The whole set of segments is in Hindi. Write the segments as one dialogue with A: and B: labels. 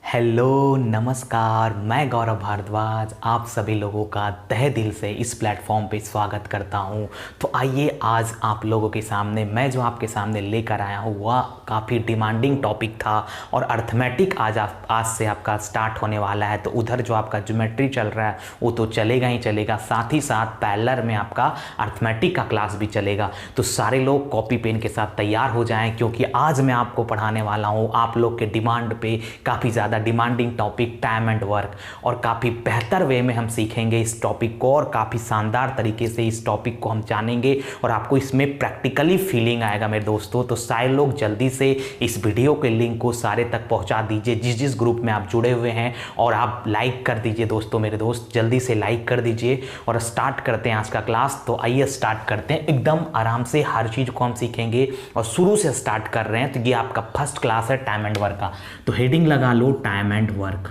A: हेलो नमस्कार, मैं गौरव भारद्वाज आप सभी लोगों का तहे दिल से इस प्लेटफॉर्म पे स्वागत करता हूं। तो आइए आज आप लोगों के सामने मैं जो आपके सामने लेकर आया हूं वह काफ़ी डिमांडिंग टॉपिक था और अर्थमेटिक आज से आपका स्टार्ट होने वाला है। तो उधर जो आपका ज्योमेट्री चल रहा है वो तो चलेगा ही चलेगा, साथ ही साथ पैरेलल में आपका अर्थमेटिक का क्लास भी चलेगा। तो सारे लोग कॉपी पेन के साथ तैयार हो जाएं, क्योंकि आज मैं आपको पढ़ाने वाला हूँ आप लोग के डिमांड पे काफ़ी ज़्यादा demanding topic time and work, और काफ़ी बेहतर वे में हम सीखेंगे इस टॉपिक को और काफ़ी शानदार तरीके से इस टॉपिक को हम जानेंगे और आपको इसमें प्रैक्टिकली फीलिंग आएगा मेरे दोस्तों। तो सारे लोग जल्दी से इस वीडियो के लिंक को सारे तक पहुंचा दीजिए जिस जिस ग्रुप में आप जुड़े हुए हैं, और आप लाइक कर दीजिए दोस्तों, मेरे दोस्त जल्दी से लाइक कर दीजिए और स्टार्ट करते हैं आज का क्लास। तो आइए स्टार्ट करते हैं, एकदम आराम से हर चीज़ को हम सीखेंगे और शुरू से स्टार्ट कर रहे हैं। तो ये आपका फर्स्ट क्लास है टाइम एंड वर्क का। तो हेडिंग लगा लो टाइम एंड वर्क।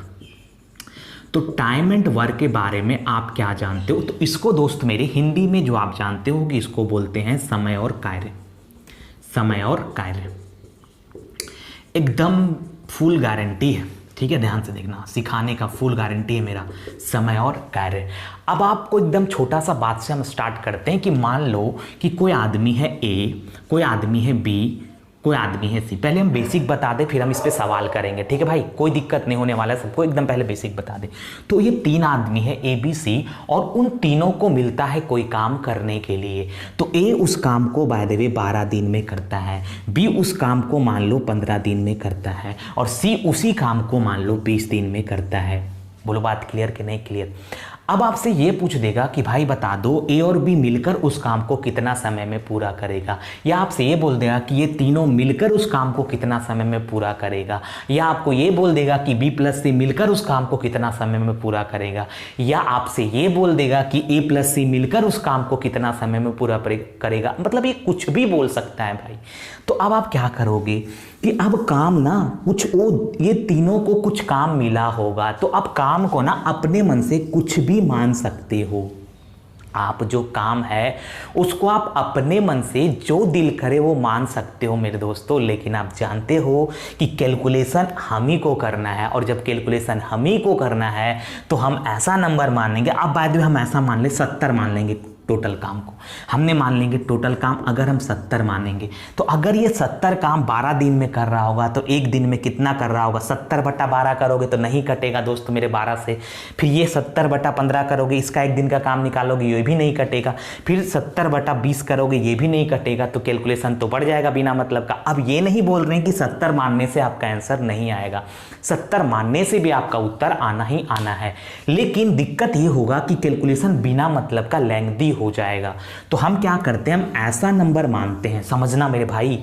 A: तो टाइम एंड वर्क के बारे में आप क्या जानते हो? तो इसको दोस्त मेरे हिंदी में जो आप जानते हो कि इसको बोलते हैं समय और कार्य। समय और कार्य एकदम फुल गारंटी है, ठीक है, ध्यान से देखना, सिखाने का फुल गारंटी है मेरा, समय और कार्य। अब आपको एकदम छोटा सा बात से हम स्टार्ट करते हैं कि मान लो कि कोई आदमी है ए, कोई आदमी है बी, कोई आदमी है सी। पहले हम बेसिक बता दें फिर हम इस पे सवाल करेंगे, ठीक है भाई, कोई दिक्कत नहीं होने वाला है, सबको एकदम पहले बेसिक बता दें। तो ये तीन आदमी है ए बी सी और उन तीनों को मिलता है कोई काम करने के लिए। तो ए उस काम को बाय द वे 12 दिन में करता है, बी उस काम को मान लो 15 दिन में करता है और सी उसी काम को मान लो 20 दिन में करता है। बोलो बात क्लियर कि नहीं क्लियर? अब आपसे ये पूछ देगा कि भाई बता दो ए और बी मिलकर उस काम को कितना समय में पूरा करेगा, या आपसे ये बोल देगा कि ये तीनों मिलकर उस काम को कितना समय में पूरा करेगा, या आपको ये बोल देगा कि बी प्लस सी मिलकर उस काम को कितना समय में पूरा करेगा, या आपसे ये बोल देगा कि ए प्लस सी मिलकर उस काम को कितना समय में पूरा करेगा। मतलब ये कुछ भी बोल सकता है भाई। तो अब आप क्या करोगे कि अब काम ना कुछ वो ये तीनों को कुछ काम मिला होगा, तो अब काम को ना अपने मन से कुछ भी मान सकते हो। आप जो काम है उसको आप अपने मन से जो दिल करे वो मान सकते हो मेरे दोस्तों, लेकिन आप जानते हो कि कैलकुलेशन हम ही को करना है, और जब कैलकुलेशन हम ही को करना है तो हम ऐसा नंबर मानेंगे। अब बाद में हम ऐसा मान ले 70 मान लेंगे टोटल काम को, हमने मान लेंगे टोटल काम अगर हम 70 मानेंगे, तो अगर ये 70 काम 12 दिन में कर रहा होगा तो एक दिन में कितना कर रहा होगा? 70/12 करोगे तो नहीं कटेगा दोस्त मेरे 12 से। फिर ये 70/15 करोगे, इसका एक दिन का काम निकालोगे, ये भी नहीं कटेगा। फिर 70/20 करोगे, ये भी नहीं कटेगा। तो कैलकुलेशन तो बढ़ जाएगा बिना मतलब का। अब ये नहीं बोल रहे हैं कि 70 मानने से आपका आंसर नहीं आएगा, 70 मानने से भी आपका उत्तर आना ही आना है, लेकिन दिक्कत ये होगा कि कैलकुलेशन बिना मतलब का लेंथी हो जाएगा। तो हम क्या करते हैं, हम ऐसा नंबर मानते हैं, समझना मेरे भाई,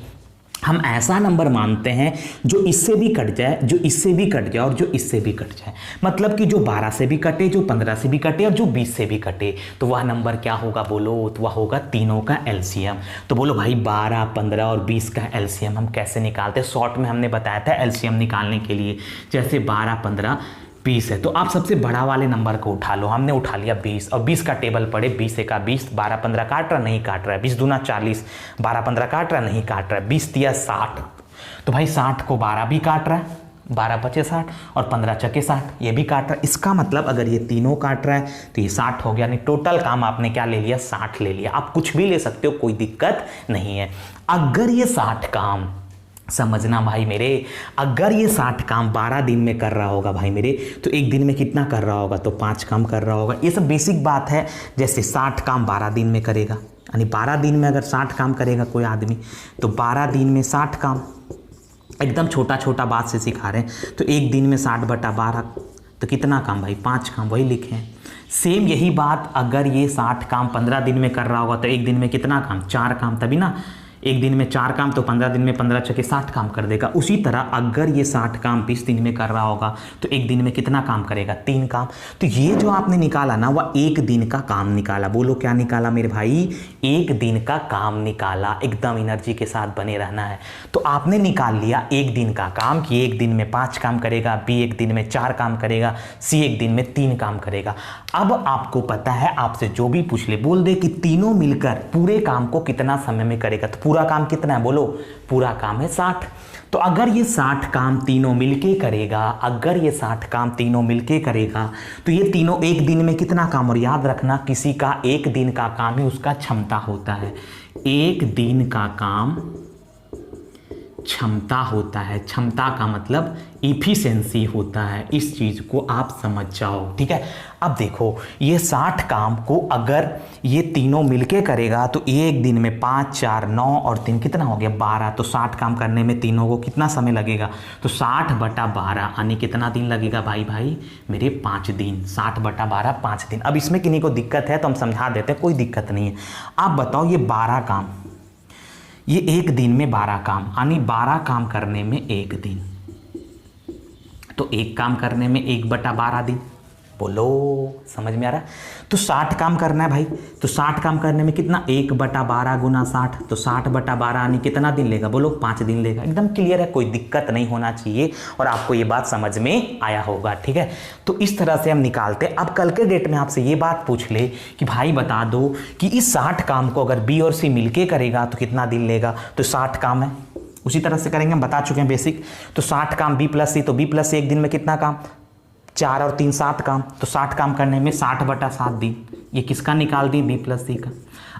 A: हम ऐसा नंबर मानते हैं जो इससे भी कट जाए, जो इससे भी कट जाए और जो इससे भी कट जाए। मतलब कि जो 12 से भी कटे, जो 15 से भी कटे और जो 20 से भी कटे। तो वह नंबर क्या होगा बोलो? तो वह होगा तीनों का एलसीएम। तो बोलो भाई 12, 15 और 20 का एलसीएम हम कैसे निकालते हैं? शॉर्ट में हमने बताया था एलसीएम निकालने के लिए, जैसे 12, 15, 20 है तो आप सबसे बड़ा वाले नंबर को उठा लो। हमने उठा लिया 20 और 20 का टेबल पड़े, 20 का 20, 12, 15 काट रहा नहीं काट रहा है, 20 दूना 40, 12, 15 काट रहा नहीं काट रहा है, 20 दिया 60। तो भाई 60 को 12 भी काट रहा है, 12 पचे 60 और 15 चके 60, ये भी काट रहा है। इसका मतलब अगर ये तीनों काट रहा है तो ये 60 हो गया, नहीं टोटल काम आपने क्या ले लिया? 60 ले लिया। आप कुछ भी ले सकते हो, कोई दिक्कत नहीं है। अगर ये 60 काम, समझना भाई मेरे, अगर ये 60 काम 12 दिन में कर रहा होगा भाई मेरे, तो एक दिन में कितना कर रहा होगा? तो 5 काम कर रहा होगा। ये सब बेसिक बात है। जैसे 60 काम 12 दिन में करेगा, यानी 12 दिन में अगर 60 काम करेगा कोई आदमी, तो 12 दिन में 60 काम, एकदम छोटा छोटा बात से सिखा रहे हैं। तो एक दिन में 60/12 तो कितना काम भाई? 5 काम, वही लिखे हैं। सेम यही बात अगर ये 60 काम 15 दिन में कर रहा होगा तो एक दिन में कितना काम? 4 काम, तभी ना एक दिन में 4 काम, तो 15 दिन में 15 छके 60 काम कर देगा। उसी तरह अगर ये 60 काम 20 दिन में कर रहा होगा तो एक दिन में कितना काम करेगा? 3 काम। तो ये जो आपने निकाला ना वह एक दिन का काम निकाला। बोलो क्या निकाला मेरे भाई? एक दिन का काम निकाला। एकदम एनर्जी के साथ बने रहना है। तो आपने निकाल लिया एक दिन का काम कि एक दिन में 5 काम करेगा, बी एक दिन में 4 काम करेगा, सी एक दिन में 3 काम करेगा। अब आपको पता है, आपसे जो भी पूछ ले बोल दे कि तीनों मिलकर पूरे काम को कितना समय में करेगा, तो पूरा काम कितना है बोलो, पूरा काम है 60। तो अगर ये 60 काम तीनों मिलके करेगा, अगर ये 60 काम तीनों मिलके करेगा तो ये तीनों एक दिन में कितना काम, और याद रखना किसी का एक दिन का काम ही उसका क्षमता होता है, एक दिन का काम क्षमता होता है, क्षमता का मतलब इफिशिएंसी होता है, इस चीज़ को आप समझ जाओ, ठीक है। अब देखो ये 60 काम को अगर ये तीनों मिलके करेगा तो एक दिन में 5 4 9 और 3 कितना हो गया 12, तो 60 काम करने में तीनों को कितना समय लगेगा, तो 60/12 यानी कितना दिन लगेगा भाई मेरे 5 दिन, 60/12 5 दिन। अब इसमें किन्हीं को दिक्कत है तो हम समझा देते हैं, कोई दिक्कत नहीं है। आप बताओ ये 12 काम, ये एक दिन में 12 काम यानी 12 काम करने में एक दिन, तो एक काम करने में 1/12 दिन, बोलो समझ में आ रहा है। तो 60 काम करना है भाई, तो 60 काम करने में कितना 1/12 गुना 60, तो 60/12 यानी कितना दिन लेगा बोलो 5 दिन लेगा। एकदम क्लियर है, कोई दिक्कत नहीं होना चाहिए और आपको ये बात समझ में आया होगा, ठीक है। तो इस तरह से हम निकालते हैं। अब कल के डेट में आपसे ये बात पूछ ले कि भाई बता दो कि इस 60 काम को अगर बी और सी मिलके करेगा तो कितना दिन लेगा, तो 60 काम है उसी तरह से करेंगे, हम बता चुके हैं बेसिक। तो 60 काम बी प्लस सी, तो बी प्लस सी एक दिन में कितना काम, 4 और 3 7 काम, तो 60 काम करने में 60/7 दिन, ये किसका निकाल दी बी प्लस सी का।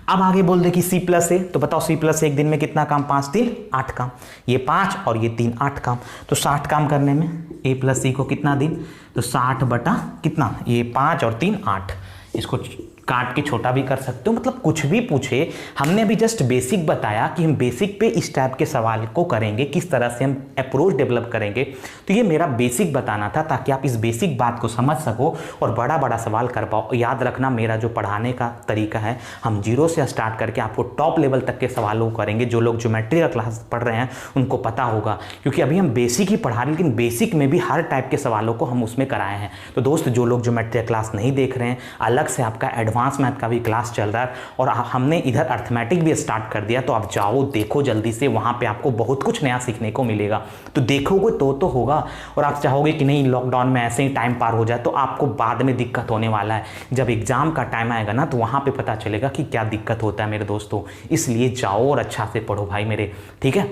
A: अब आगे बोल दे कि सी प्लस ए, तो बताओ सी प्लस ए एक दिन में कितना काम, 5 3 8 काम, ये 5 और ये 3 8 काम, तो 60 काम करने में ए प्लस सी को कितना दिन, तो 60 बटा कितना, ये 5 और 3 8, इसको काट के छोटा भी कर सकते हो, मतलब कुछ भी पूछे। हमने अभी जस्ट बेसिक बताया कि हम बेसिक पे इस टाइप के सवाल को करेंगे, किस तरह से हम अप्रोच डेवलप करेंगे। तो ये मेरा बेसिक बताना था ताकि आप इस बेसिक बात को समझ सको और बड़ा बड़ा सवाल कर पाओ। याद रखना मेरा जो पढ़ाने का तरीका है, हम 0 से स्टार्ट करके आपको टॉप लेवल तक के सवालों को करेंगे। जो लोग ज्योमेट्री का क्लास पढ़ रहे हैं उनको पता होगा, क्योंकि अभी हम बेसिक ही पढ़ा रहे हैं, लेकिन बेसिक में भी हर टाइप के सवालों को हम उसमें कराए हैं। तो दोस्त जो लोग ज्योमेट्री क्लास नहीं देख रहे हैं, अलग से आपका एडवांस मैथ का भी क्लास चल रहा है और हमने इधर अर्थमेटिक भी स्टार्ट कर दिया, तो आप जाओ देखो जल्दी से, वहां पे आपको बहुत कुछ नया सीखने को मिलेगा। तो देखोगे तो होगा, और आप चाहोगे कि नहीं लॉकडाउन में ऐसे ही टाइम पार हो जाए, तो आपको बाद में दिक्कत होने वाला है। जब एग्जाम का टाइम आएगा ना, तो वहां पे पता चलेगा कि क्या दिक्कत होता है मेरे दोस्तों। इसलिए जाओ और अच्छा से पढ़ो भाई मेरे, ठीक है।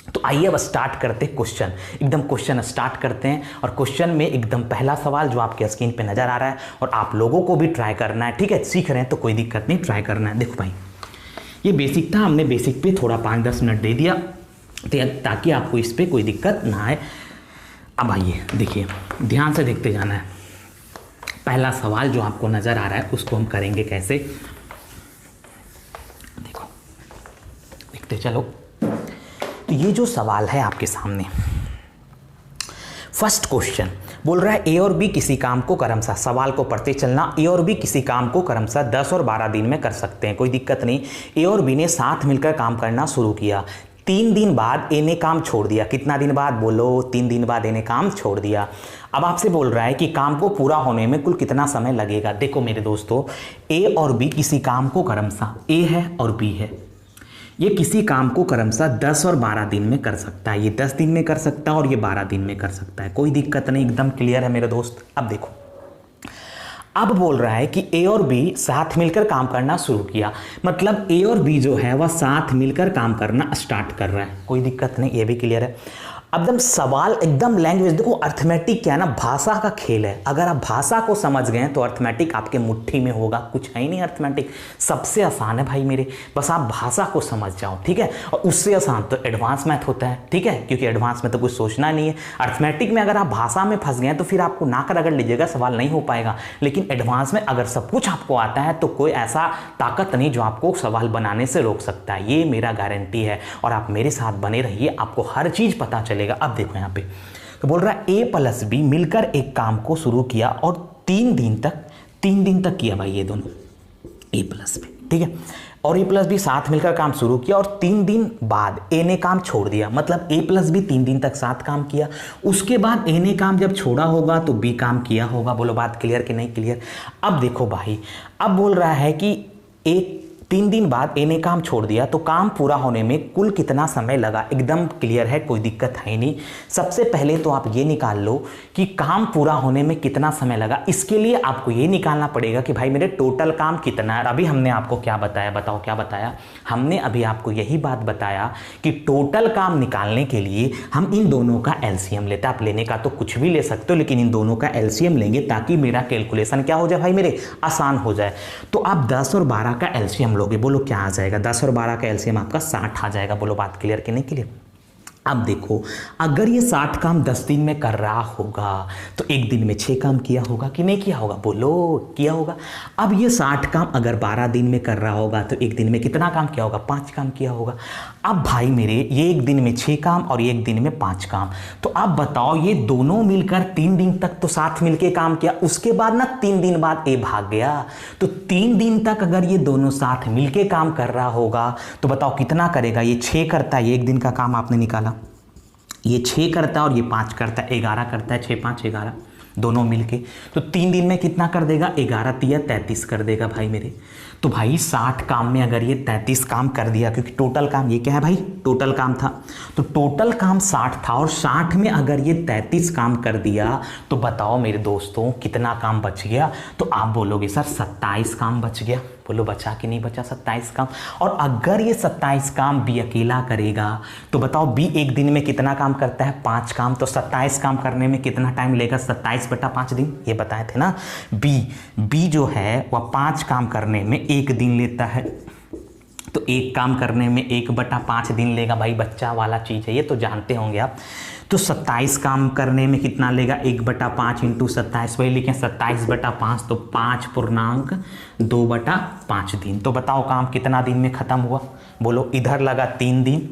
A: तो आइए अब स्टार्ट करते हैं क्वेश्चन, एकदम क्वेश्चन स्टार्ट करते हैं। और क्वेश्चन में एकदम पहला सवाल जो आपके स्क्रीन पे नजर आ रहा है, और आप लोगों को भी ट्राई करना है, ठीक है। सीख रहे हैं तो कोई दिक्कत नहीं, ट्राई करना है। देखो भाई ये बेसिक था, हमने बेसिक पे थोड़ा 5-10 मिनट दे दिया ताकि आपको इस पर कोई दिक्कत ना आए। अब आइए देखिए, ध्यान से देखते जाना है। पहला सवाल जो आपको नजर आ रहा है उसको हम करेंगे कैसे, देखो देखते चलो। तो ये जो सवाल है आपके सामने, फर्स्ट क्वेश्चन बोल रहा है ए और बी किसी काम को क्रमशः, सवाल को पढ़ते चलना, ए और बी किसी काम को क्रमशः 10 और 12 दिन में कर सकते हैं, कोई दिक्कत नहीं। ए और बी ने साथ मिलकर काम करना शुरू किया, 3 दिन बाद ए ने काम छोड़ दिया। कितना दिन बाद बोलो, 3 दिन बाद ए ने काम छोड़ दिया। अब आपसे बोल रहा है कि काम को पूरा होने में कुल कितना समय लगेगा। देखो मेरे दोस्तों, ए और बी किसी काम को क्रमशः, ए है और बी है, ये किसी काम को क्रमशः 10 और 12 दिन में कर सकता है। ये 10 दिन में कर सकता है और ये 12 दिन में कर सकता है, कोई दिक्कत नहीं, एकदम क्लियर है मेरे दोस्त। अब देखो, अब बोल रहा है कि ए और बी साथ मिलकर काम करना शुरू किया, मतलब ए और बी जो है वह साथ मिलकर काम करना स्टार्ट कर रहा है, कोई दिक्कत नहीं, ये भी क्लियर है। अब एकदम सवाल एकदम लैंग्वेज, देखो अर्थमेटिक क्या है ना, भाषा का खेल है। अगर आप भाषा को समझ गए तो अर्थमेटिक आपके मुट्ठी में होगा, कुछ है ही नहीं अर्थमेटिक, सबसे आसान है भाई मेरे, बस आप भाषा को समझ जाओ, ठीक है। और उससे आसान तो एडवांस मैथ होता है, ठीक है, क्योंकि एडवांस में तो कुछ सोचना नहीं है। अर्थमेटिक में अगर आप भाषा में फंस गए तो फिर आपको नाक रगड़ लीजिएगा, सवाल नहीं हो पाएगा। लेकिन एडवांस में अगर सब कुछ आपको आता है तो कोई ऐसा ताकत नहीं जो आपको सवाल बनाने से रोक सकता है, ये मेरा गारंटी है। और आप मेरे साथ बने रहिए, आपको हर चीज़ पता चलेगा। अब देखो यहाँ पे तो बोल रहा है ए प्लस बी मिलकर एक काम को शुरू किया और 3 दिन तक किया भाई, ये दोनों ए प्लस बी, ठीक है, और ए प्लस बी साथ मिलकर काम शुरू किया और 3 दिन बाद ए ने काम छोड़ दिया, मतलब ए प्लस बी 3 दिन तक साथ काम किया, उसके बाद ए ने काम जब छोड़ा होगा तो बी काम किया होगा। बोलो बात क्लियर कि नहीं क्लियर। अब देखो भाई, अब बोल रहा है कि ए 3 दिन बाद ए ने काम छोड़ दिया, तो काम पूरा होने में कुल कितना समय लगा। एकदम क्लियर है, कोई दिक्कत है नहीं। सबसे पहले तो आप ये निकाल लो कि काम पूरा होने में कितना समय लगा। इसके लिए आपको ये निकालना पड़ेगा कि भाई मेरे टोटल काम कितना है। अभी हमने आपको क्या बताया, बताओ क्या बताया। हमने अभी आपको यही बात बताया कि टोटल काम निकालने के लिए हम इन दोनों का एलसीएम लेते हैं। आप लेने का तो कुछ भी ले सकते हो, लेकिन इन दोनों का एलसीएम लेंगे ताकि मेरा कैलकुलेशन क्या हो जाए भाई मेरे, आसान हो जाए। तो आप 10 और 12 का एलसीएम लोगे, बोलो क्या आ जाएगा। 10 और 12 का एलसीएम आपका 60 आ जाएगा। बोलो बात क्लियर कि नहीं क्लियर। अब देखो, अगर ये 60 काम 10 दिन में कर रहा होगा तो एक दिन में 6 काम किया होगा कि नहीं किया होगा, बोलो किया होगा। अब ये 60 काम अगर 12 दिन में कर रहा होगा तो एक दिन में कितना काम किया होगा, 5 काम किया होगा। अब भाई मेरे ये एक दिन में 6 काम और एक दिन में 5 काम, तो अब बताओ ये दोनों मिलकर 3 दिन तक तो साथ मिलके काम किया, उसके बाद ना 3 दिन बाद ए भाग गया। तो 3 दिन तक अगर ये दोनों साथ मिलके काम कर रहा होगा तो बताओ कितना करेगा। ये 6 करता है, ये एक दिन का काम आपने निकाला, ये 6 करता है और ये 5 करता है, 11 करता है। 6 5 11 दोनों मिलके, तो 3 दिन में कितना कर देगा, 11 तिया 33 कर देगा भाई मेरे। तो भाई 60 काम में अगर ये 33 काम कर दिया, क्योंकि टोटल काम ये क्या है भाई, टोटल काम था, तो टोटल काम 60 था और 60 में अगर ये 33 काम कर दिया तो बताओ मेरे दोस्तों कितना काम बच गया। तो आप बोलोगे सर 27 काम बच गया। बोलो बचा कि नहीं बचा 27 काम। और अगर ये 27 काम बी अकेला करेगा तो बताओ बी एक दिन में कितना काम करता है, 5 काम। तो 27 काम करने में कितना टाइम लेगा, 27/5 दिन, ये बताए थे ना। बी जो है वह 5 काम करने में 1 दिन लेता है, तो 1 काम करने में 1/5 दिन लेगा। भाई बच्चा वाला चीज़ है ये, तो जानते होंगे आप। तो 27 काम करने में कितना लेगा, 1/5 × 27, वही लिखें 27/5, तो 5(2/5 दिन। तो बताओ काम कितना दिन में ख़त्म हुआ, बोलो। इधर लगा 3 दिन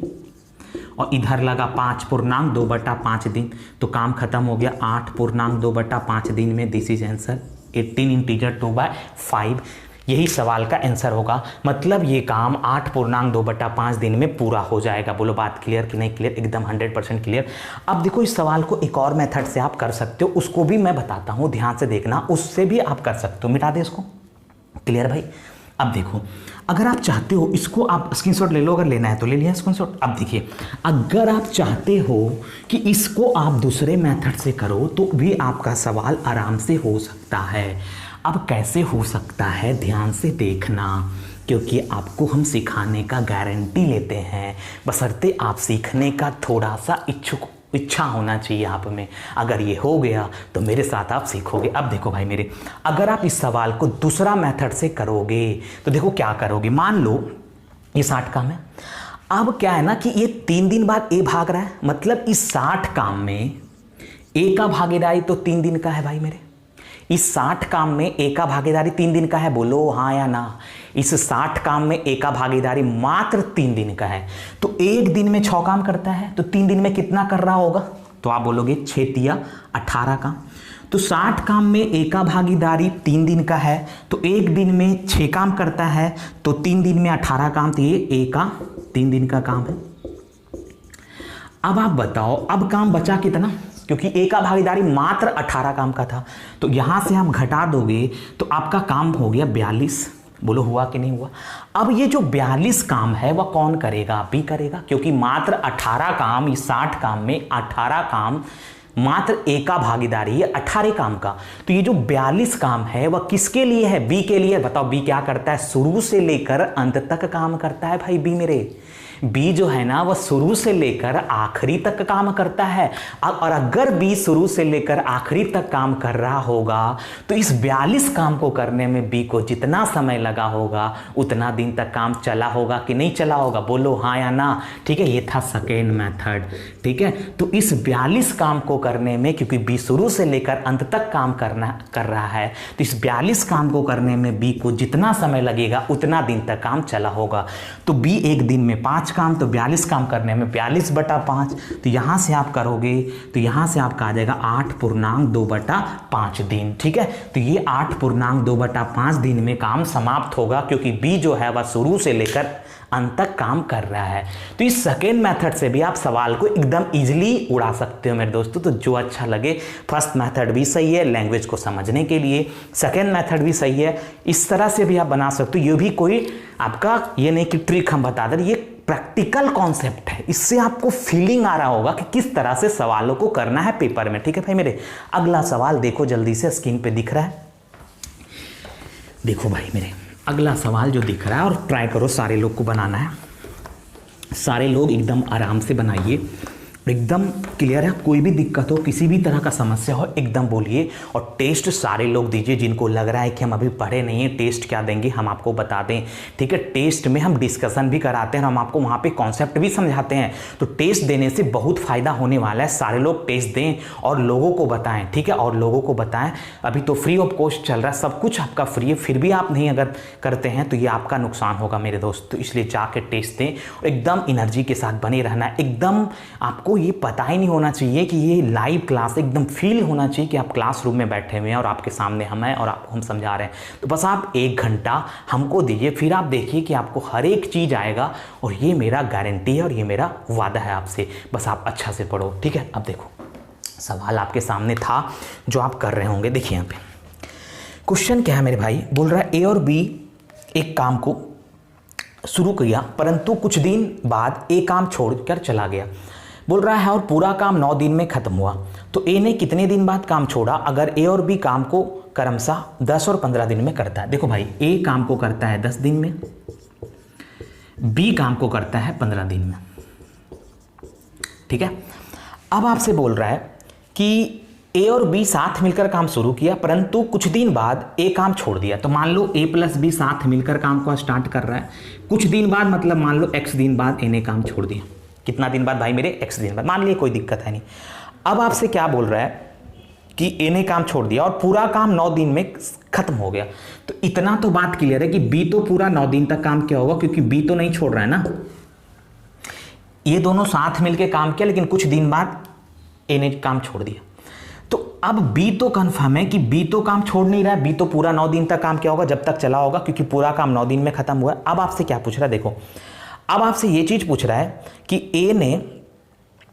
A: और इधर लगा 5(2/5 दिन, तो काम खत्म हो गया 8(2/5 दिन में। This is answer 18 × 2/5। यही सवाल का आंसर होगा, मतलब ये काम 8(2/5 दिन में पूरा हो जाएगा। बोलो बात क्लियर कि नहीं क्लियर, एकदम 100% क्लियर। अब देखो इस सवाल को एक और मेथड से आप कर सकते हो, उसको भी मैं बताता हूँ, ध्यान से देखना, उससे भी आप कर सकते हो। मिटा दे इसको, क्लियर भाई। अब देखो, अगर आप चाहते हो इसको आप स्क्रीनशॉट ले लो, अगर लेना है तो ले लिया स्क्रीनशॉट। अब देखिए, अगर आप चाहते हो कि इसको आप दूसरे मेथड से करो तो भी आपका सवाल आराम से हो सकता है। अब कैसे हो सकता है, ध्यान से देखना, क्योंकि आपको हम सिखाने का गारंटी लेते हैं, बशर्ते आप सीखने का थोड़ा सा इच्छा होना चाहिए आप में। अगर ये हो गया तो मेरे साथ आप सीखोगे। अब देखो भाई मेरे, अगर आप इस सवाल को दूसरा मेथड से करोगे तो देखो क्या करोगे। मान लो ये 60 काम है। अब क्या है ना कि ये 3 दिन बाद ए भाग रहा है, मतलब इस 60 काम में ए का भागीदारी तो 3 दिन का है भाई मेरे। इस 60 काम में ए का भागीदारी 3 दिन का है, बोलो हाँ या ना। इस 60 काम में ए का भागीदारी मात्र 3 दिन का है, तो एक दिन में 6 काम करता है, तो 3 दिन में कितना कर रहा होगा, तो आप बोलोगे 6 तिया 18 काम। तो 60 काम में ए का भागीदारी 3 दिन का है, तो एक दिन में 6 काम करता है, तो 3 दिन में 18 काम, तो ये ए का 3 दिन का काम है। अब आप बताओ, अब काम बचा कितना, क्योंकि ए का भागीदारी मात्र 18 काम का था, तो यहां से आप घटा दोगे तो आपका काम हो गया 42। बोलो हुआ कि नहीं हुआ। अब ये जो 42 काम है वह कौन करेगा, बी करेगा, क्योंकि मात्र 18 काम, इस 60 काम में 18 काम मात्र ए का भागीदारी है 18 काम का। तो ये जो 42 काम है वह किसके लिए है, बी के लिए। बताओ बी क्या करता है, शुरू से लेकर अंत तक काम करता है भाई बी मेरे। बी जो है ना वह शुरू से लेकर आखिरी तक काम करता है। और अगर बी शुरू से लेकर आखिरी तक काम कर रहा होगा तो इस 42 काम को करने में बी को जितना समय लगा होगा उतना दिन तक काम चला होगा कि नहीं चला होगा, बोलो हाँ या ना। ठीक है, ये था सेकेंड मेथड। ठीक है, तो इस 42 काम को करने में, क्योंकि बी शुरू से लेकर अंत तक काम कर रहा है, तो इस 42 काम को करने में बी को जितना समय लगेगा उतना दिन तक काम चला होगा। तो बी एक दिन में 5 काम तो 42 काम करने में 42/5, तो यहाँ से आप करोगे तो यहाँ से आपका आ जाएगा 8.2/5 दिन। ठीक है, तो ये 8.2/5 दिन में काम समाप्त होगा, क्योंकि बी जो है वह शुरू से लेकर अंत तक काम कर रहा है। तो इस सेकेंड मेथड से भी आप सवाल को एकदम इजीली उड़ा सकते हो मेरे दोस्तों। तो जो अच्छा लगे, फर्स्ट मेथड भी सही है लैंग्वेज को समझने के लिए, सेकेंड मेथड भी सही है, इस तरह से भी आप बना सकते हो। ये भी कोई आपका ये नहीं कि ट्रिक हम बता दें, ये प्रैक्टिकल कॉन्सेप्ट है, इससे आपको फीलिंग आ रहा होगा कि किस तरह से सवालों को करना है पेपर में। ठीक है भाई मेरे, अगला सवाल देखो जल्दी से, स्क्रीन पे दिख रहा है, देखो भाई मेरे अगला सवाल जो दिख रहा है, और ट्राई करो सारे लोग को बनाना है, सारे लोग एकदम आराम से बनाइए, एकदम क्लियर है। कोई भी दिक्कत हो, किसी भी तरह का समस्या हो, एकदम बोलिए। और टेस्ट सारे लोग दीजिए जिनको लग रहा है कि हम अभी पढ़े नहीं हैं, टेस्ट क्या देंगे हम आपको बता दें। ठीक है, टेस्ट में हम डिस्कशन भी कराते हैं, हम आपको वहाँ पे कॉन्सेप्ट भी समझाते हैं। तो टेस्ट देने से बहुत फ़ायदा होने वाला है, सारे लोग टेस्ट दें और लोगों को बताएं। ठीक है, और लोगों को बताएं, अभी तो फ्री ऑफ कॉस्ट चल रहा है, सब कुछ आपका फ्री है, फिर भी आप नहीं अगर करते हैं तो ये आपका नुकसान होगा मेरे दोस्त। तो इसलिए जाके टेस्ट दें, एकदम एनर्जी के साथ बने रहना है, एकदम आपको ये पता ही नहीं होना चाहिए कि ये लाइव क्लास, एकदम फील होना चाहिए कि आप क्लासरूम में बैठे हुए हैं और आपके सामने हम हैं और आपको हम समझा रहे हैं। तो बस आप 1 घंटा हमको दीजिए, फिर आप देखिए कि आपको हर एक चीज़ आएगा, और ये मेरा गारंटी है और ये मेरा वादा है आपसे। बस आप अच्छा से पढ़ो। ठीक है, अब देखो सवाल आपके सामने था जो आप कर रहे होंगे, देखिए यहाँ पे क्वेश्चन क्या है मेरे भाई, बोल रहा है ए और बी एक काम को शुरू किया, परंतु कुछ दिन बाद ए काम छोड़कर चला गया। बोल रहा है और पूरा काम 9 दिन में खत्म हुआ, तो ए ने कितने दिन बाद काम छोड़ा अगर ए और बी काम को क्रमशः 10 और 15 दिन में करता है। देखो भाई, ए काम को करता है 10 दिन में, बी काम को करता है 15 दिन में। ठीक है, अब आपसे बोल रहा है कि ए और बी साथ मिलकर काम शुरू किया, परंतु कुछ दिन बाद ए काम छोड़ दिया। तो मान लो ए प्लस बी साथ मिलकर काम को स्टार्ट कर रहा है, कुछ दिन बाद मतलब मान लो x दिन बाद ए ने काम छोड़ दिया। कितना दिन बाद भाई मेरे, x दिन बाद, मान लिए कोई दिक्कत है नहीं। अब आपसे क्या बोल रहा है कि ए ने काम छोड़ दिया और पूरा काम 9 दिन में खत्म हो गया। तो इतना तो बात क्लियर है कि बी तो पूरा 9 दिन तक काम किया होगा, क्योंकि बी तो नहीं छोड़ रहा है ना, ये दोनों साथ मिलकर काम किया, लेकिन कुछ दिन बाद ए ने काम छोड़ दिया। तो अब बी तो कंफर्म है कि बी तो काम छोड़ नहीं रहा है, बी तो पूरा 9 दिन तक काम किया होगा, जब तक चला होगा, क्योंकि पूरा काम 9 दिन में खत्म हुआ है। अब आपसे क्या पूछ रहा है, देखो अब आपसे ये चीज पूछ रहा है कि ए ने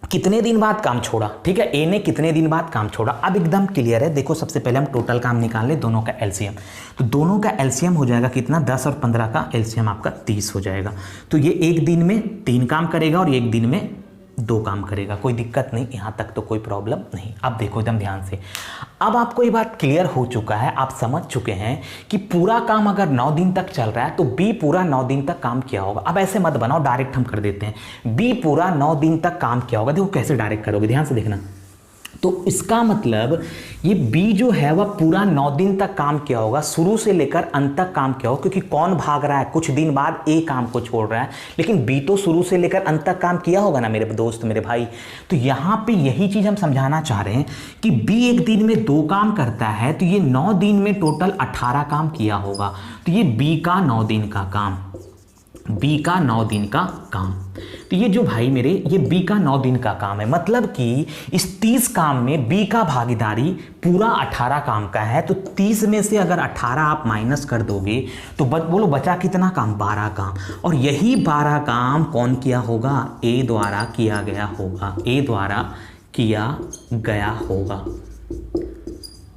A: कितने दिन बाद काम छोड़ा। ठीक है, ए ने कितने दिन बाद काम छोड़ा, अब एकदम क्लियर है। देखो सबसे पहले हम टोटल काम निकाल ले, दोनों का एलसीएम। तो दोनों का एलसीएम हो जाएगा कितना, 10 और 15 का एलसीएम आपका 30 हो जाएगा। तो ये एक दिन में 3 काम करेगा और एक दिन में 2 काम करेगा, कोई दिक्कत नहीं, यहाँ तक तो कोई प्रॉब्लम नहीं। अब देखो एकदम ध्यान से, अब आपको ये बात क्लियर हो चुका है, आप समझ चुके हैं कि पूरा काम अगर 9 दिन तक चल रहा है तो बी पूरा 9 दिन तक काम किया होगा। अब ऐसे मत बनाओ, डायरेक्ट हम कर देते हैं, बी पूरा 9 दिन तक काम किया होगा। देखो कैसे डायरेक्ट करोगे, ध्यान से देखना। तो इसका मतलब ये बी जो है वह पूरा 9 दिन तक काम किया होगा, शुरू से लेकर अंत तक काम किया होगा, क्योंकि कौन भाग रहा है, कुछ दिन बाद ए काम को छोड़ रहा है, लेकिन बी तो शुरू से लेकर अंत तक काम किया होगा ना मेरे दोस्त, मेरे भाई। तो यहाँ पे यही चीज हम समझाना चाह रहे हैं कि बी एक दिन में 2 काम करता है, तो ये 9 दिन में टोटल 18 काम किया होगा। तो ये बी का 9 दिन का काम, बी का 9 दिन का काम। तो ये जो भाई मेरे, ये बी का 9 दिन का काम है, मतलब कि इस 30 काम में बी का भागीदारी पूरा 18 काम का है। तो 30 में से अगर 18 आप माइनस कर दोगे तो बोलो बचा कितना काम, 12 काम। और यही 12 काम कौन किया होगा, ए द्वारा किया गया होगा, ए द्वारा किया गया होगा।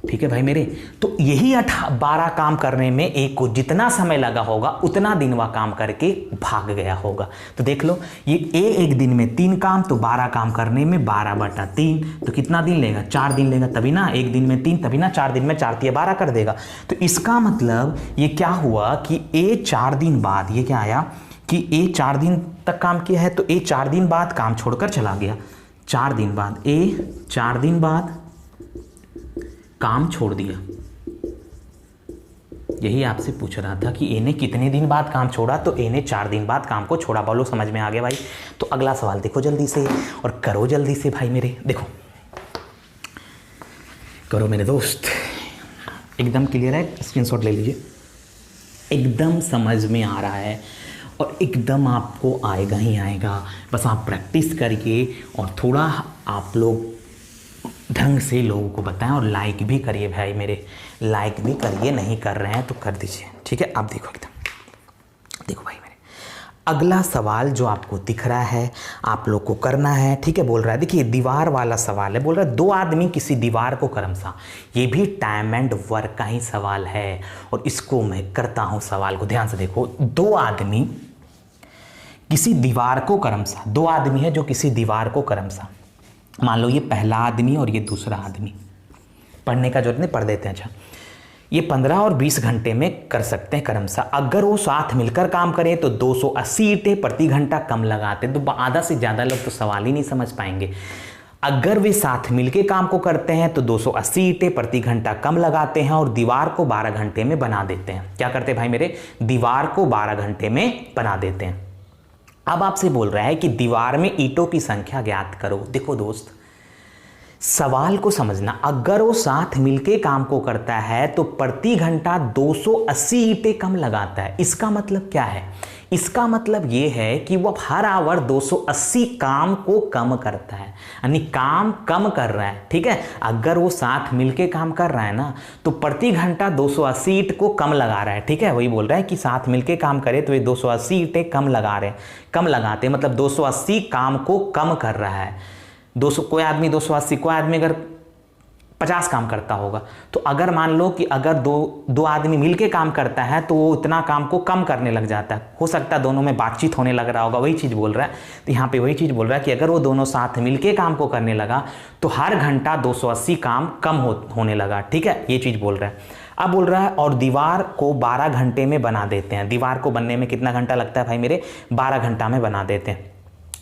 A: ठीक है भाई मेरे, तो यही 12 काम करने में एक को जितना समय लगा होगा उतना दिन वह काम करके भाग गया होगा। तो देख लो, ये ए एक दिन में 3 काम, तो 12 काम करने में 12/3, तो कितना दिन लेगा, 4 दिन लेगा, तभी ना एक दिन में 3, तभी ना 4 दिन में 4 × 12 कर देगा। तो इसका मतलब ये क्या हुआ कि ए 4 दिन बाद, ये क्या आया कि ए 4 दिन तक काम किया है, तो ए 4 दिन बाद काम छोड़कर चला गया। 4 दिन बाद, ए 4 दिन बाद काम छोड़ दिया। यही आपसे पूछ रहा था कि ए ने कितने दिन बाद काम छोड़ा, तो ए ने 4 दिन बाद काम को छोड़ा। बोलो समझ में आ गया भाई। तो अगला सवाल देखो जल्दी से, और करो जल्दी से भाई मेरे, देखो करो मेरे दोस्त, एकदम क्लियर है, स्क्रीनशॉट ले लीजिए, एकदम समझ में आ रहा है और एकदम आपको आएगा ही आएगा। बस आप प्रैक्टिस करिए और थोड़ा आप लोग ढंग से लोगों को बताएं और लाइक भी करिए भाई मेरे, लाइक भी करिए, नहीं कर रहे हैं तो कर दीजिए, ठीक है। आप देखो एकदम, देखो भाई मेरे, अगला सवाल जो आपको दिख रहा है आप लोग को करना है, ठीक है। बोल रहा है, देखिए दीवार वाला सवाल है, बोल रहा है दो आदमी किसी दीवार को क्रमशः, ये भी टाइम एंड वर्क का ही सवाल है और इसको मैं करता हूं सवाल को ध्यान से देखो। दो आदमी किसी दीवार को क्रमशः, दो आदमी है जो किसी दीवार को क्रमशः, मान लो ये पहला आदमी और ये दूसरा आदमी, पढ़ने का जरूरत नहीं, पढ़ देते हैं। अच्छा, ये 15 और 20 घंटे में कर सकते हैं क्रमशः। अगर वो साथ मिलकर काम करें तो 280 ईंटें प्रति घंटा कम लगाते, तो आधा से ज़्यादा लोग तो सवाल ही नहीं समझ पाएंगे। अगर वे साथ मिलकर काम को करते हैं तो 280 ईंटें प्रति घंटा कम लगाते हैं और दीवार को 12 घंटे में बना देते हैं। क्या करते हैं भाई मेरे? दीवार को 12 घंटे में बना देते हैं। अब आपसे बोल रहा है कि दीवार में ईंटों की संख्या ज्ञात करो। देखो दोस्त, सवाल को समझना, अगर वो साथ मिलके काम को करता है तो प्रति घंटा 280 ईंटें कम लगाता है। इसका मतलब क्या है? इसका मतलब ये है कि वो हर आवर 280 काम को कम करता है, यानी काम कम कर रहा है, ठीक है। अगर वो साथ मिलके काम कर रहा है ना तो प्रति घंटा 280 ईंट को कम लगा रहा है, ठीक है। वही बोल रहा है कि साथ मिलके काम करे तो ये 280 ईंटें कम लगा रहे हैं, कम लगाते मतलब 280 काम को कम कर रहा है। 200, कोई आदमी 280, कोई आदमी अगर 50 काम करता होगा, तो अगर मान लो कि अगर दो आदमी मिलके काम करता है तो वो इतना काम को कम करने लग जाता है। हो सकता है दोनों में बातचीत होने लग रहा होगा, वही चीज़ बोल रहा है। तो यहाँ पे वही चीज़ बोल रहा है कि अगर वो दोनों साथ मिलके काम को करने लगा तो हर घंटा 280 काम कम होने लगा, ठीक है। ये चीज़ बोल रहा है। अब बोल रहा है और दीवार को 12 घंटे में बना देते हैं। दीवार को बनने में कितना घंटा लगता है भाई मेरे? 12 घंटा में बना देते हैं।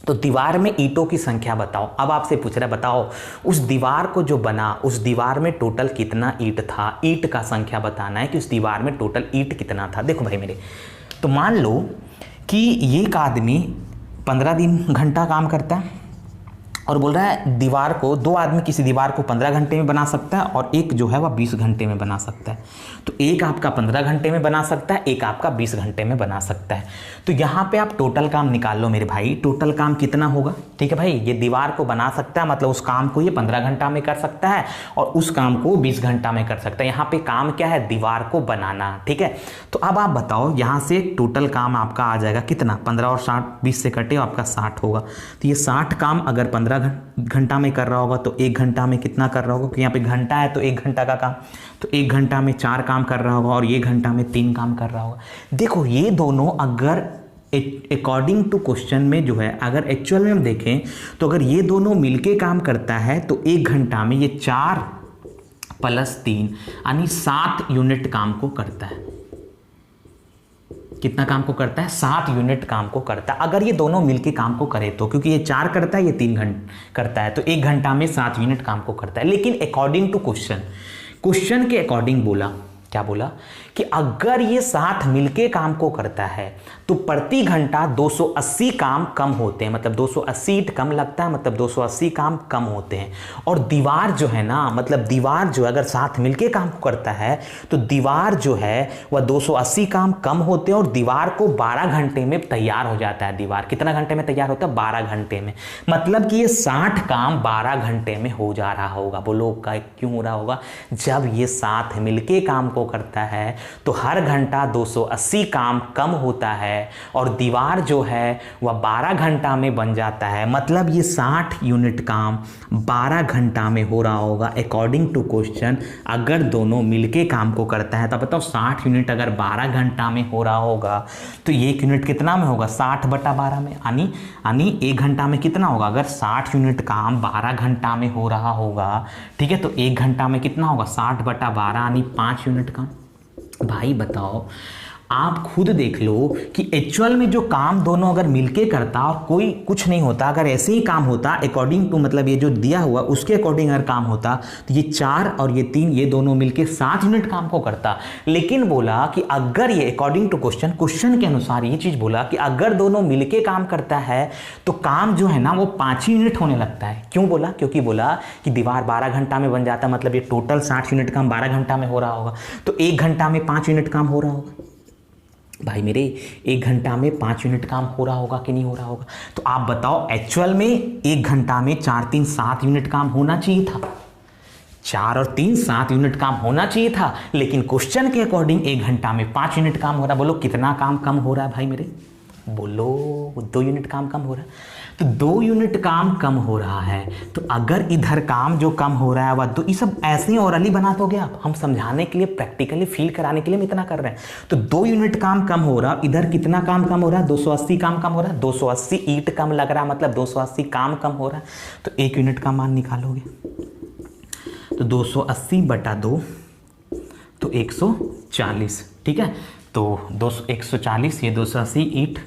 A: तो दीवार में ईंटों की संख्या बताओ। अब आपसे पूछ रहा है, बताओ उस दीवार को जो बना, उस दीवार में टोटल कितना ईंट था। ईंट का संख्या बताना है कि उस दीवार में टोटल ईंट कितना था। देखो भाई मेरे, तो मान लो कि एक आदमी 15 घंटा काम करता है और बोल रहा है दीवार को, दो आदमी किसी दीवार को 15 घंटे में बना सकता है और एक जो है वह 20 घंटे में बना सकता है। तो एक आपका 15 घंटे में बना सकता है, एक आपका 20 घंटे में बना सकता है। तो यहाँ पे आप टोटल काम निकाल लो मेरे भाई। टोटल काम कितना होगा? ठीक है भाई, ये दीवार को बना सकता है मतलब उस काम को ये 15 घंटा में कर सकता है और उस काम को 20 घंटा में कर सकता है। यहाँ पे काम क्या है? दीवार को बनाना, ठीक है। तो अब आप बताओ, यहाँ से टोटल काम आपका आ जाएगा कितना? 15 और 60, 20 से कटे आपका 60 होगा। तो ये 60 काम अगर 15 घंटा में कर रहा होगा तो एक घंटा में कितना कर रहा होगा? क्योंकि यहाँ पे घंटा है तो एक घंटा का काम, तो एक घंटा में 4 काम कर रहा होगा और ये घंटा में 3 काम कर रहा होगा। देखो ये दोनों अगर अकॉर्डिंग टू क्वेश्चन में जो है, अगर एक्चुअल में हम देखें तो अगर ये दोनों मिलके काम करता है तो एक घंटा में ये 4 + 3 यानी 7 यूनिट काम को करता है। कितना काम को करता है? 7 यूनिट काम को करता है। अगर ये दोनों मिलके काम को करे तो, क्योंकि ये 4 करता है, ये 3 घंटा करता है, तो एक घंटा में 7 यूनिट काम को करता है। लेकिन अकॉर्डिंग टू क्वेश्चन के अकॉर्डिंग बोला, क्या बोला कि अगर ये साथ मिलके काम को करता है तो प्रति घंटा 280 काम कम होते हैं, मतलब 280 ईंट कम लगता है, मतलब 280 काम कम होते हैं। और दीवार जो है ना, मतलब दीवार जो अगर साथ मिलके काम को करता है तो दीवार जो है वह 280 काम कम होते हैं और दीवार को 12 घंटे में तैयार हो जाता है। दीवार कितना घंटे में तैयार होता है? 12 घंटे में। मतलब कि ये 60 काम 12 घंटे में हो जा रहा होगा। बोलो का क्यों हो रहा होगा? जब ये साथ मिलके काम को करता है तो हर घंटा 280 काम कम होता है और दीवार जो है वह 12 घंटा में बन जाता है। मतलब ये 60 यूनिट काम 12 घंटा में हो रहा होगा अकॉर्डिंग टू क्वेश्चन। अगर दोनों मिलके काम को करता है तो बताओ 60 यूनिट अगर 12 घंटा में हो रहा होगा तो एक यूनिट कितना में होगा? 60/12 में, यानी एक घंटा में कितना होगा? अगर 60 यूनिट काम 12 घंटा में हो रहा होगा, ठीक है, तो एक घंटा में कितना होगा? 60/12 यानी 5 यूनिट काम। भाई बताओ, आप खुद देख लो कि एक्चुअल में जो काम दोनों अगर मिलके करता और कोई कुछ नहीं होता, अगर ऐसे ही काम होता अकॉर्डिंग टू, मतलब ये जो दिया हुआ उसके अकॉर्डिंग अगर काम होता तो ये 4 और ये 3 ये दोनों मिलके 7 यूनिट काम को करता। लेकिन बोला कि अगर ये अकॉर्डिंग टू क्वेश्चन के अनुसार ये चीज़ बोला कि अगर दोनों मिलके काम करता है तो काम जो है ना वो 5 यूनिट होने लगता है। क्यों बोला? क्योंकि बोला कि दीवार 12 घंटा में बन जाता, मतलब ये टोटल 60 यूनिट काम 12 घंटा में हो रहा होगा, तो एक घंटा में 5 यूनिट काम हो रहा होगा। भाई मेरे 1 घंटा में 5 यूनिट काम हो रहा होगा कि नहीं हो रहा होगा? तो आप बताओ, एक्चुअल में 1 घंटा में 4 3 7 यूनिट काम होना चाहिए था। 4 और 3 7 यूनिट काम होना चाहिए था, लेकिन क्वेश्चन के अकॉर्डिंग 1 घंटा में 5 यूनिट काम हो रहा है। बोलो कितना काम कम हो रहा है भाई मेरे? बोलो 2 यूनिट काम कम हो रहा है। तो 2 यूनिट काम कम हो रहा है, तो अगर इधर काम जो कम हो रहा है वह ये सब ऐसे ही ओरली बना दोगे आप। हम समझाने के लिए, प्रैक्टिकली फील कराने के लिए हम इतना कर रहे हैं। तो 2 यूनिट काम कम हो रहा है, इधर कितना काम कम हो रहा है? 280 काम कम हो रहा है। 280 ईंट कम लग रहा है, मतलब 280 काम कम हो रहा है। तो 1 यूनिट का मान निकालोगे तो 280 बटा 2 तो 140, ठीक है। तो 140, ये 280 ईंट,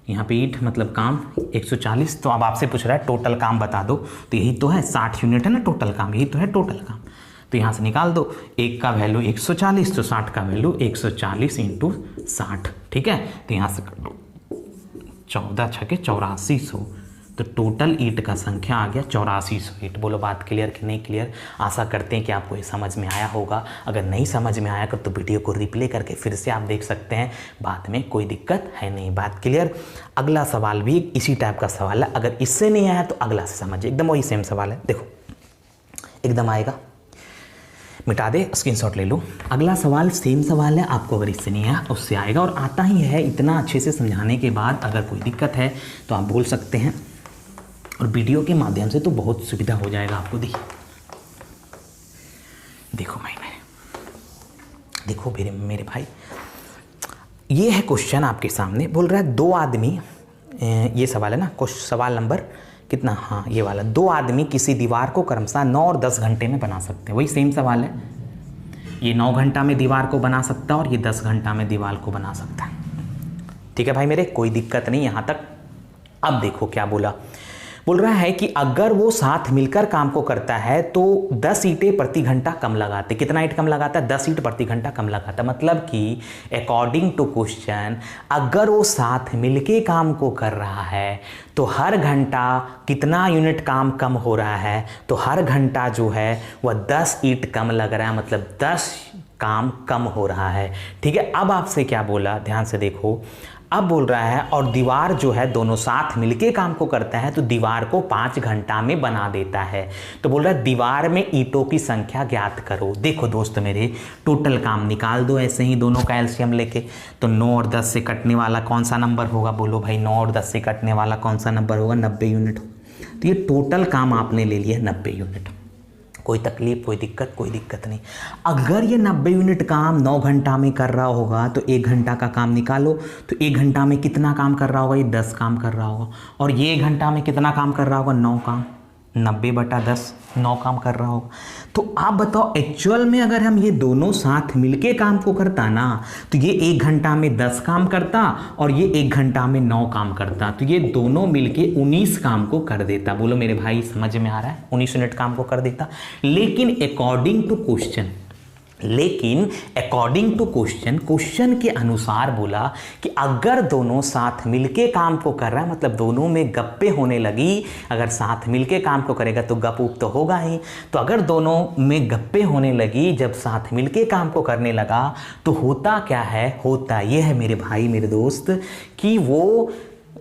A: यहाँ पे ईंट मतलब काम 140। तो अब आपसे पूछ रहा है टोटल काम बता दो, तो यही तो है 60 यूनिट है ना टोटल काम, यही तो है टोटल काम। तो यहाँ से निकाल दो, 1 का वैल्यू 140 तो 60 का वैल्यू 140 इंटू 60, ठीक है। तो यहाँ से कर लो 14 छके 8400, तो टोटल ईंट का संख्या आ गया 8400 ईंट। बोलो बात क्लियर कि नहीं क्लियर? आशा करते हैं कि आपको ये समझ में आया होगा। अगर नहीं समझ में आया तो वीडियो को रिप्ले करके फिर से आप देख सकते हैं, बाद में कोई दिक्कत है नहीं। बात क्लियर? अगला सवाल भी इसी टाइप का सवाल है, अगर इससे नहीं आया तो अगला से समझिए, एकदम वही सेम सवाल है। देखो एकदम आएगा, मिटा दे, स्क्रीनशॉट ले लो। अगला सवाल सेम सवाल है, आपको अगर इससे नहीं आया उससे आएगा, और आता ही है। इतना अच्छे से समझाने के बाद अगर कोई दिक्कत है तो आप बोल सकते हैं, और वीडियो के माध्यम से तो बहुत सुविधा हो जाएगा आपको। देखो भाई देखो मेरे भाई, ये है क्वेश्चन आपके सामने। बोल रहा है 2 आदमी, ये सवाल है ना, सवाल नंबर कितना, हाँ ये वाला। 2 आदमी किसी दीवार को क्रमशः 9 और 10 घंटे में बना सकते हैं। वही सेम सवाल है, ये 9 घंटा में दीवार को बना सकता है और ये 10 घंटा में दीवार को बना सकता है। ठीक है भाई मेरे, कोई दिक्कत नहीं यहाँ तक। अब देखो क्या बोला, बोल रहा है कि अगर वो साथ मिलकर काम को करता है तो 10 ईंटें प्रति घंटा कम लगाते। कितना ईंट कम लगाता है? 10 ईंट प्रति घंटा कम लगाता है। मतलब कि अकॉर्डिंग टू क्वेश्चन, अगर वो साथ मिलके काम को कर रहा है तो हर घंटा कितना यूनिट काम कम हो रहा है? तो हर घंटा जो है वह 10 ईंट कम लग रहा है, मतलब 10 काम कम हो रहा है। ठीक है, अब आपसे क्या बोला, ध्यान से देखो। अब बोल रहा है और दीवार जो है दोनों साथ मिलके काम को करता है तो दीवार को 5 घंटा में बना देता है। तो बोल रहा है दीवार में ईंटों की संख्या ज्ञात करो। देखो दोस्त मेरे, टोटल काम निकाल दो ऐसे ही दोनों का एलसीएम लेके। तो 9 और 10 से कटने वाला कौन सा नंबर होगा? बोलो भाई 9 और 10 से कटने वाला कौन सा नंबर होगा? 90 यूनिट। तो ये टोटल काम आपने ले लिया 90 यूनिट। कोई तकलीफ, कोई दिक्कत नहीं। अगर ये 90 यूनिट काम 9 घंटा में कर रहा होगा तो 1 घंटा का काम निकालो। तो 1 घंटा में कितना काम कर रहा होगा? ये 10 काम कर रहा होगा। और ये 1 घंटा में कितना काम कर रहा होगा? 9 काम। 90 बटा 10, 9 काम कर रहा होगा। तो आप बताओ एक्चुअल में अगर हम ये दोनों साथ मिलके काम को करता ना, तो ये 1 घंटा में 10 काम करता और ये 1 घंटा में 9 काम करता। तो ये दोनों मिलके 19 काम को कर देता। बोलो मेरे भाई समझ में आ रहा है? 19 यूनिट काम को कर देता। लेकिन अकॉर्डिंग टू क्वेश्चन के अनुसार बोला कि अगर दोनों साथ मिलके काम को कर रहा है, मतलब दोनों में गप्पे होने लगी। अगर साथ मिलके काम को करेगा तो गप उप तो होगा ही। तो अगर दोनों में गप्पे होने लगी, जब साथ मिलके काम को करने लगा, तो होता क्या है? होता ये है मेरे भाई मेरे दोस्त कि वो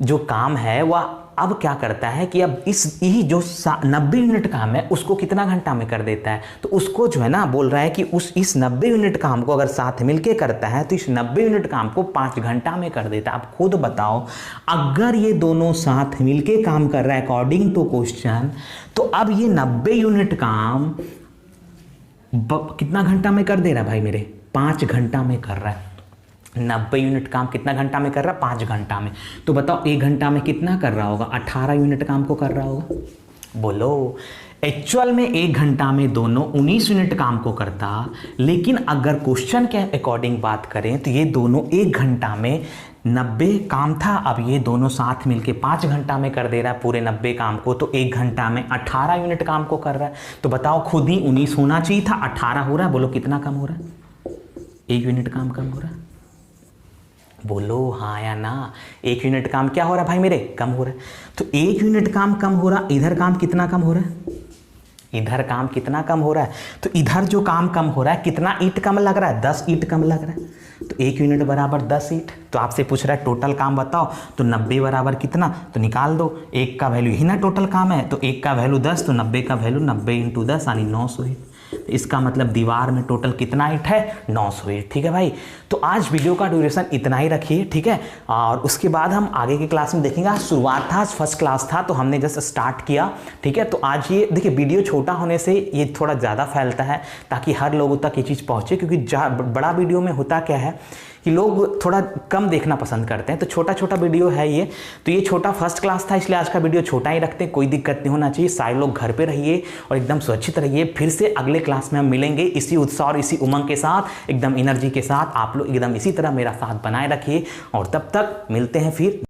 A: जो काम है वह अब क्या करता है कि अब यही जो 90 यूनिट काम है उसको कितना घंटा में कर देता है? तो उसको जो है ना, बोल रहा है कि इस 90 यूनिट काम को अगर साथ मिलके करता है तो इस 90 यूनिट काम को 5 घंटा में कर देता है। आप खुद बताओ, अगर ये दोनों साथ मिलके काम कर रहा है अकॉर्डिंग टू क्वेश्चन, तो अब ये 90 यूनिट काम कितना घंटा में कर दे रहा है भाई मेरे? 5 घंटा में कर रहा है। 90 यूनिट काम कितना घंटा में कर रहा है? 5 घंटा में। तो बताओ 1 घंटा में कितना कर रहा होगा? 18 यूनिट काम को कर रहा होगा। बोलो एक्चुअल में 1 घंटा में दोनों 19 यूनिट काम को करता, लेकिन अगर क्वेश्चन के अकॉर्डिंग बात करें तो ये दोनों 1 घंटा में 90 काम था, अब ये दोनों साथ मिलके 5 घंटा में कर दे रहा है पूरे 90 काम को। तो 1 घंटा में 18 यूनिट काम को कर रहा है। तो बताओ खुद ही 19 होना चाहिए था, 18 हो रहा है। बोलो कितना कम हो रहा है? 1 यूनिट काम कम हो रहा है। बोलो हाँ या ना? 1 यूनिट काम क्या हो रहा है भाई मेरे? कम हो रहा है। तो 1 यूनिट काम कम हो रहा, इधर काम कितना कम हो रहा है? इधर काम कितना कम हो रहा है, तो इधर जो काम कम हो रहा है, कितना ईंट कम लग रहा है, 10 ईंट कम लग रहा है। तो 1 यूनिट बराबर 10 ईंट। तो आपसे पूछ रहा है टोटल काम बताओ, तो 90 बराबर कितना, तो निकाल दो। 1 का वैल्यू ही ना टोटल काम है, तो 1 का वैल्यू 10, तो 90 का वैल्यू 90 × 10 यानी 900 ईंट। तो इसका मतलब दीवार में टोटल कितना ईंट है, 900 ईंट। ठीक है भाई, तो आज वीडियो का ड्यूरेशन इतना ही रखिए, ठीक है। और उसके बाद हम आगे की क्लास में देखेंगे। आज शुरुआत था, आज फर्स्ट क्लास था, तो हमने जस्ट स्टार्ट किया, ठीक है। तो आज ये देखिए, वीडियो छोटा होने से ये थोड़ा ज़्यादा फैलता है ताकि हर लोगों तक ये चीज़ पहुँचे, क्योंकि बड़ा वीडियो में होता क्या है कि लोग थोड़ा कम देखना पसंद करते हैं। तो छोटा छोटा वीडियो है ये, तो ये छोटा फर्स्ट क्लास था, इसलिए आज का वीडियो छोटा ही रखते हैं। कोई दिक्कत नहीं होना चाहिए, सारे लोग घर पे रहिए और एकदम सुरक्षित रहिए। फिर से अगले क्लास में हम मिलेंगे इसी उत्साह और इसी उमंग के साथ, एकदम एनर्जी के साथ। आप लोग एकदम इसी तरह मेरा साथ बनाए रखिए और तब तक मिलते हैं फिर।